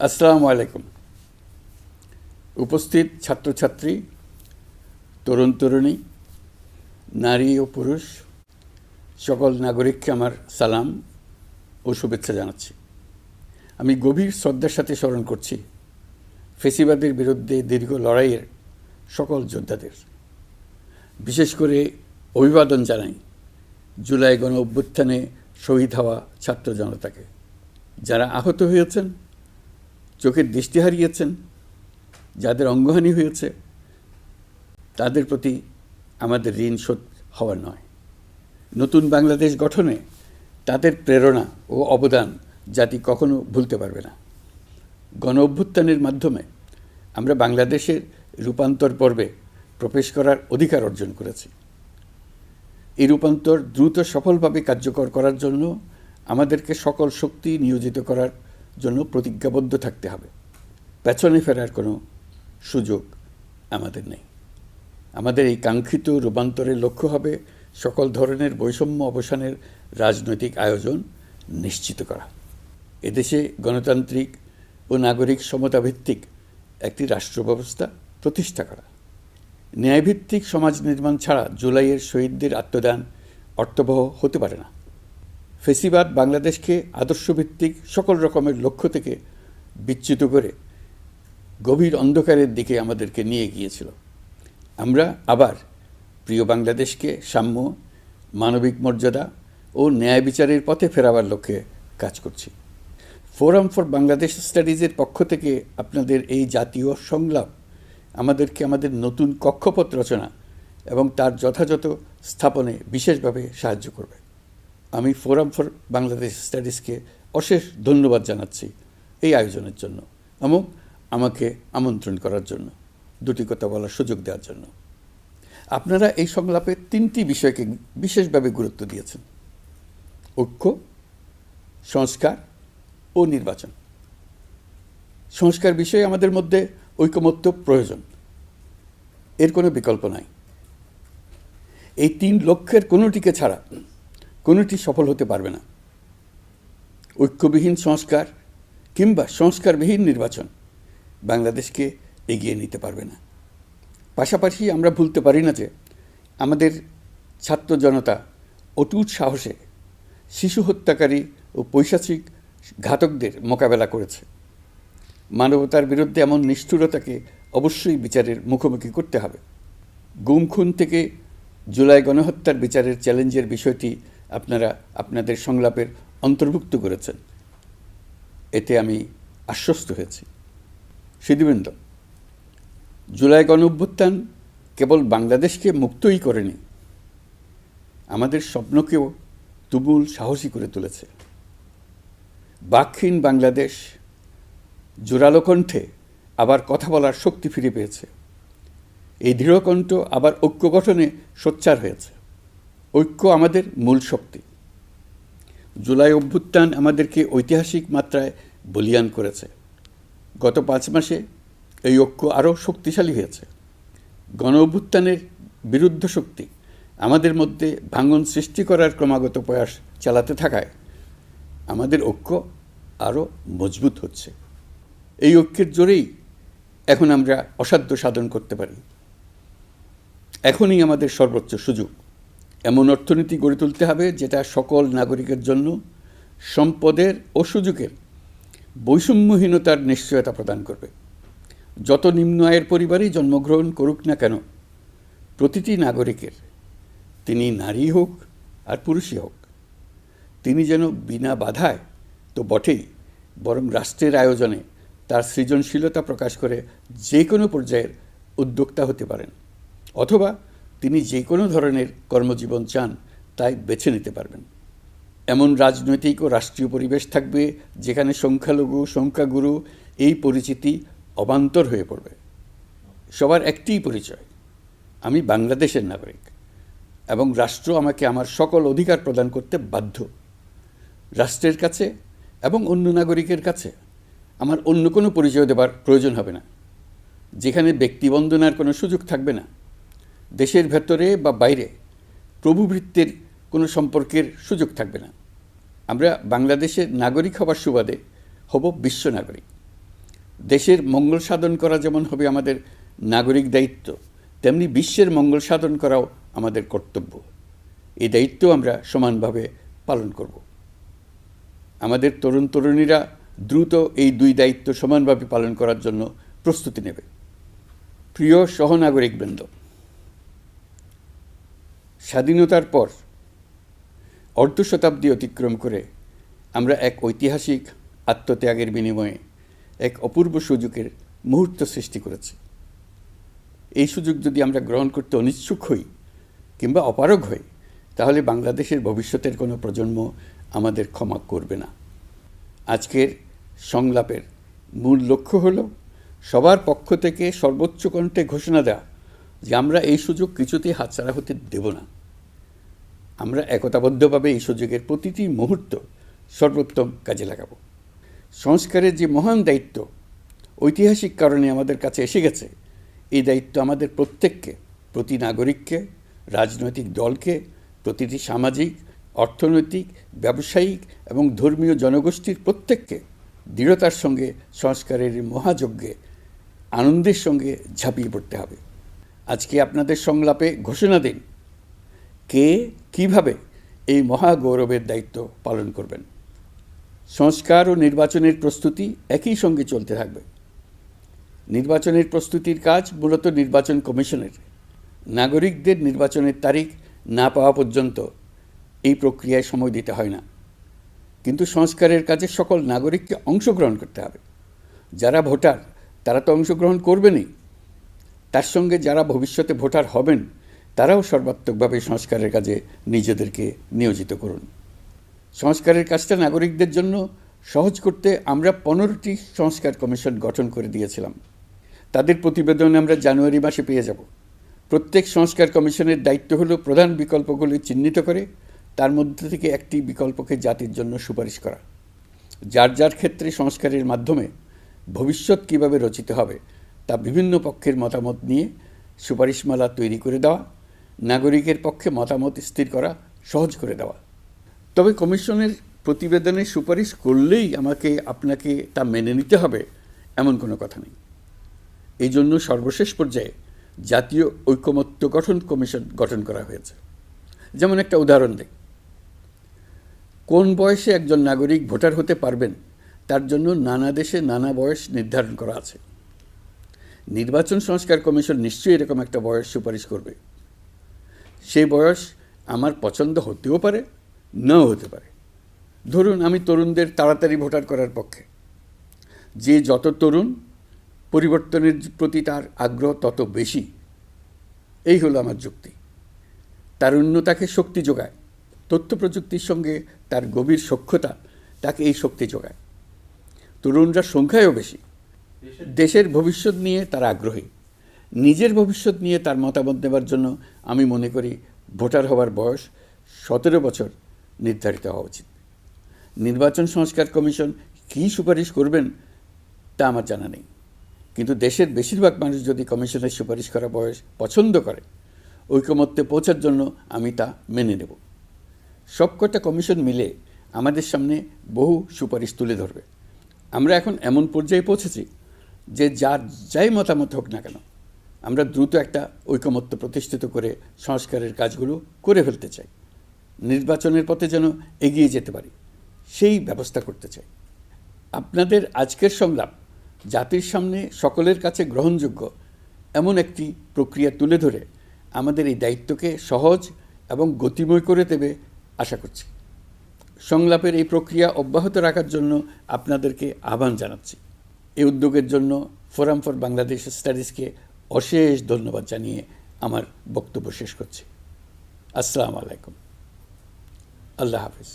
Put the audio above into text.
আসসালামু আলাইকুম। উপস্থিত ছাত্রছাত্রী, তরুণ তরুণী, নারী ও পুরুষ সকল নাগরিককে আমার সালাম ও শুভেচ্ছা জানাচ্ছি। আমি গভীর শ্রদ্ধার সাথে স্মরণ করছি ফেসিবাদের বিরুদ্ধে দীর্ঘ লড়াইয়ের সকল যোদ্ধাদের। বিশেষ করে অভিবাদন জানাই জুলাই গণ অভ্যুত্থানে শহীদ হওয়া ছাত্র জনতাকে, যারা আহত হয়েছেন, চোখের দৃষ্টি হারিয়েছেন, যাদের অঙ্গহানি হয়েছে, তাদের প্রতি আমাদের ঋণ শোধ হওয়ার নয়। নতুন বাংলাদেশ গঠনে তাদের প্রেরণা ও অবদান জাতি কখনো ভুলতে পারবে না। গণ অভ্যুত্থানের মাধ্যমে আমরা বাংলাদেশের রূপান্তর পর্বে প্রবেশ করার অধিকার অর্জন করেছি। এই রূপান্তর দ্রুত সফলভাবে কার্যকর করার জন্য আমাদেরকে সকল শক্তি নিয়োজিত করার জন্য প্রতিজ্ঞাবদ্ধ থাকতে হবে। পেছনে ফেরার কোনো সুযোগ আমাদের নেই। আমাদের এই কাঙ্ক্ষিত রূপান্তরের লক্ষ্য হবে সকল ধরনের বৈষম্য অবসানের রাজনৈতিক আয়োজন নিশ্চিত করা, এদেশে গণতান্ত্রিক ও নাগরিক সমতাভিত্তিক একটি রাষ্ট্র ব্যবস্থা প্রতিষ্ঠা করা। ন্যায়ভিত্তিক সমাজ নির্মাণ ছাড়া জুলাইয়ের শহীদদের আত্মদান অর্থবহ হতে পারে না। ফেসিবাদ বাংলাদেশকে আদর্শভিত্তিক সকল রকমের লক্ষ্য থেকে বিচ্যুত করে গভীর অন্ধকারের দিকে আমাদেরকে নিয়ে গিয়েছিল। আমরা আবার প্রিয় বাংলাদেশকে সাম্য, মানবিক মর্যাদা ও ন্যায় বিচারের পথে ফেরাবার লক্ষ্যে কাজ করছি। ফোরাম ফর বাংলাদেশ স্টাডিজের পক্ষ থেকে আপনাদের এই জাতীয় সংলাপ আমাদেরকে আমাদের নতুন কক্ষপথ রচনা এবং তার যথাযথ স্থাপনে বিশেষভাবে সাহায্য করবে। আমি ফোরাম ফর বাংলাদেশ স্টাডিজকে অশেষ ধন্যবাদ জানাচ্ছি এই আয়োজনের জন্য এবং আমাকে আমন্ত্রণ করার জন্য, দুটি কথা বলার সুযোগ দেওয়ার জন্য। আপনারা এই সংলাপে তিনটি বিষয়কে বিশেষভাবে গুরুত্ব দিয়েছেন: ঐক্য, সংস্কার ও নির্বাচন। সংস্কার বিষয়ে আমাদের মধ্যে ঐকমত্য প্রয়োজন, এর কোনো বিকল্প নাই। এই তিন লক্ষ্যের কোনোটিকে ছাড়া কোনোটি সফল হতে পারবে না। ঐক্যবিহীন সংস্কার কিংবা সংস্কারবিহীন নির্বাচন বাংলাদেশকে এগিয়ে নিতে পারবে না। পাশাপাশি আমরা ভুলতে পারি না যে আমাদের ছাত্র জনতা অটুট সাহসে শিশু হত্যাকারী ও পৈশাচিক ঘাতকদের মোকাবেলা করেছে। মানবতার বিরুদ্ধে এমন নিষ্ঠুরতাকে অবশ্যই বিচারের মুখোমুখি করতে হবে। গুম খুন থেকে জুলাই গণহত্যার বিচারের চ্যালেঞ্জের বিষয়টি আপনারা আপনাদের সংলাপের অন্তর্ভুক্ত করেছেন, এতে আমি আশ্বস্ত হয়েছি। সুধীবৃন্দ, জুলাই গণ অভ্যুত্থান কেবল বাংলাদেশকে মুক্তই করেনি, আমাদের স্বপ্নকেও তুমুল সাহসী করে তুলেছে। বাকহীন বাংলাদেশ জোরালো কণ্ঠে আবার কথা বলার শক্তি ফিরে পেয়েছে। এই দৃঢ়কণ্ঠ আবার ঐক্য গঠনে সোচ্চার হয়েছে। ঐক্য আমাদের মূল শক্তি। জুলাই অভ্যুত্থান আমাদেরকে ঐতিহাসিক মাত্রায় বলীয়ান করেছে। গত 5 মাসে এই ঐক্য আরও শক্তিশালী হয়েছে। গণ অভ্যুত্থানের বিরুদ্ধ শক্তি আমাদের মধ্যে ভাঙন সৃষ্টি করার ক্রমাগত প্রয়াস চালাতে থাকায় আমাদের ঐক্য আরও মজবুত হচ্ছে। এই ঐক্যের জোরেই এখন আমরা অসাধ্য সাধন করতে পারি। এখনই আমাদের সর্বোচ্চ সুযোগ। এমন অর্থনীতি গড়ে তুলতে হবে যেটা সকল নাগরিকের জন্য সম্পদের ও সুযোগের বৈষম্যহীনতার নিশ্চয়তা প্রদান করবে। যত নিম্ন আয়ের পরিবারই জন্মগ্রহণ করুক না কেন, প্রতিটি নাগরিকের, তিনি নারী হোক আর পুরুষই হোক, তিনি যেন বিনা বাধায় তো বটেই, বরং রাষ্ট্রের আয়োজনে তার সৃজনশীলতা প্রকাশ করে যে কোনো পর্যায়ের উদ্যোক্তা হতে পারেন, অথবা তিনি যে কোনো ধরনের কর্মজীবন চান তাই বেছে নিতে পারবেন। এমন রাজনৈতিক ও রাষ্ট্রীয় পরিবেশ থাকবে যেখানে সংখ্যালঘু সংখ্যাগুরু এই পরিচিতি অবান্তর হয়ে পড়বে। সবার একটিই পরিচয়, আমি বাংলাদেশের নাগরিক এবং রাষ্ট্র আমাকে আমার সকল অধিকার প্রদান করতে বাধ্য। রাষ্ট্রের কাছে এবং অন্য নাগরিকের কাছে আমার অন্য কোনো পরিচয় দেবার প্রয়োজন হবে না, যেখানে ব্যক্তিবন্দনার কোনো সুযোগ থাকবে না। দেশের ভেতরে বা বাইরে প্রভুভৃত্যের কোনো সম্পর্কের সুযোগ থাকবে না। আমরা বাংলাদেশের নাগরিক হবার সুবাদে হব বিশ্ব নাগরিক। দেশের মঙ্গল সাধন করা যেমন হবে আমাদের নাগরিক দায়িত্ব, তেমনি বিশ্বের মঙ্গল সাধন করাও আমাদের কর্তব্য। এই দায়িত্ব আমরা সমানভাবে পালন করব। আমাদের তরুণ তরুণীরা দ্রুত এই দুই দায়িত্ব সমানভাবে পালন করার জন্য প্রস্তুতি নেবে। প্রিয় সহনাগরিকবৃন্দ, স্বাধীনতার পর অর্ধ শতাব্দী অতিক্রম করে আমরা এক ঐতিহাসিক আত্মত্যাগের বিনিময়ে এক অপূর্ব সুযোগের মুহূর্ত সৃষ্টি করেছি। এই সুযোগ যদি আমরা গ্রহণ করতে অনিচ্ছুক হই কিংবা অপারগ হই, তাহলে বাংলাদেশের ভবিষ্যতের কোনো প্রজন্ম আমাদের ক্ষমা করবে না। আজকের সংলাপের মূল লক্ষ্য হল সবার পক্ষ থেকে সর্বোচ্চ কণ্ঠে ঘোষণা দেওয়া যে আমরা এই সুযোগ কিছুতেই হাতছাড়া হতে দেব না। আমরা একতাবদ্ধভাবে এই সুযোগের প্রতিটি মুহূর্ত সর্বোত্তম কাজে লাগাবো। সংস্কারের যে মহান দায়িত্ব ঐতিহাসিক কারণে আমাদের কাছে এসে গেছে, এই দায়িত্ব আমাদের প্রত্যেককে, প্রতি নাগরিককে, রাজনৈতিক দলকে, প্রতিটি সামাজিক, অর্থনৈতিক, ব্যবসায়িক এবং ধর্মীয় জনগোষ্ঠীর প্রত্যেককে দৃঢ়তার সঙ্গে সংস্কারের মহাযজ্ঞে আনন্দের সঙ্গে ঝাঁপিয়ে পড়তে হবে। আজকে আপনাদের সংলাপে ঘোষণা দিন কে কিভাবে এই মহাগৌরবের দায়িত্ব পালন করবেন। সংস্কার ও নির্বাচনের প্রস্তুতি একই সঙ্গে চলতে থাকবে। নির্বাচনের প্রস্তুতির কাজ মূলত নির্বাচন কমিশনের। নাগরিকদের নির্বাচনের তারিখ না পাওয়া পর্যন্ত এই প্রক্রিয়ায় সময় দিতে হয় না। কিন্তু সংস্কারের কাজে সকল নাগরিককে অংশগ্রহণ করতে হবে। যারা ভোটার তারা তো অংশগ্রহণ করবেনই, তার সঙ্গে যারা ভবিষ্যতে ভোটার হবেন তারাও সর্বাত্মকভাবে সংস্কারের কাজে নিজেদেরকে নিয়োজিত করুন। সংস্কারের কাজটা নাগরিকদের জন্য সহজ করতে আমরা 15টি সংস্কার কমিশন গঠন করে দিয়েছিলাম। তাদের প্রতিবেদন আমরা জানুয়ারি মাসে পেয়ে যাব। প্রত্যেক সংস্কার কমিশনের দায়িত্ব হলো প্রধান বিকল্পগুলি চিহ্নিত করে তার মধ্যে থেকে একটি বিকল্পকে জাতির জন্য সুপারিশ করা। যার যার ক্ষেত্রে সংস্কারের মাধ্যমে ভবিষ্যৎ কীভাবে রচিত হবে তা বিভিন্ন পক্ষের মতামত নিয়ে সুপারিশমালা তৈরি করে দেওয়া, নাগরিকের পক্ষে মতামত স্থির করা সহজ করে দেওয়া। তবে কমিশনের প্রতিবেদনে সুপারিশ করলেই আপনাকে তা মেনে নিতে হবে এমন কোনো কথা নেই। এই জন্য সর্বশেষ পর্যায়ে জাতীয় ঐকমত্য গঠন কমিশন গঠন করা হয়েছে। যেমন একটা উদাহরণ দিই, কোন বয়সে একজন নাগরিক ভোটার হতে পারবেন তার জন্য নানা দেশে নানা বয়স নির্ধারণ করা আছে। নির্বাচন সংস্কার কমিশন নিশ্চয়ই এরকম একটা বয়স সুপারিশ করবে। সেই বয়স আমার পছন্দ হতেও পারে, নাও হতে পারে। ধরুন আমি তরুণদের তাড়াতাড়ি ভোটার করার পক্ষে। যে যত তরুণ, পরিবর্তনের প্রতি তার আগ্রহ তত বেশি। এই হলো আমার যুক্তি। তারুণ্য তাকে শক্তি যোগায়। তথ্য প্রযুক্তির সঙ্গে তার গভীর সখ্যতা তাকে এই শক্তি যোগায়। তরুণরা সংখ্যায়ও বেশি। দেশের ভবিষ্যৎ নিয়ে তার আগ্রহী। নিজের ভবিষ্যৎ নিয়ে তার মতামত দেওয়ার জন্য আমি মনে করি ভোটার হওয়ার বয়স 17 বছর নির্ধারিত হওয়া উচিত। নির্বাচন সংস্কার কমিশন কী সুপারিশ করবেন তা আমার জানা নেই, কিন্তু দেশের বেশিরভাগ মানুষ যদি কমিশনের সুপারিশ করা বয়স পছন্দ করে, ঐকমত্যে পৌঁছার জন্য আমি তা মেনে নেব। সবকটা কমিশন মিলে আমাদের সামনে বহু সুপারিশ তুলে ধরবে। আমরা এখন এমন পর্যায়ে পৌঁছেছি যে যাই মতামত হোক না কেন, আমরা দ্রুত একটা ঐকমত্য প্রতিষ্ঠিত করে সংস্কারের কাজগুলো করে ফেলতে চাই। নির্বাচনের পথে যেন এগিয়ে যেতে পারি সেই ব্যবস্থা করতে চাই। আপনাদের আজকের সংলাপ জাতির সামনে সকলের কাছে গ্রহণযোগ্য এমন একটি প্রক্রিয়া তুলে ধরে আমাদের এই দায়িত্বকে সহজ এবং গতিময় করে দেবে আশা করছি। সংলাপের এই প্রক্রিয়া অব্যাহত রাখার জন্য আপনাদেরকে আহ্বান জানাচ্ছি। এই উদ্যোগের জন্য ফোরাম ফর বাংলাদেশ স্টাডিজকে অশেষ ধন্যবাদ জানিয়ে আমার বক্তব্য শেষ করছি। আসসালামু আলাইকুম। আল্লাহ হাফিজ।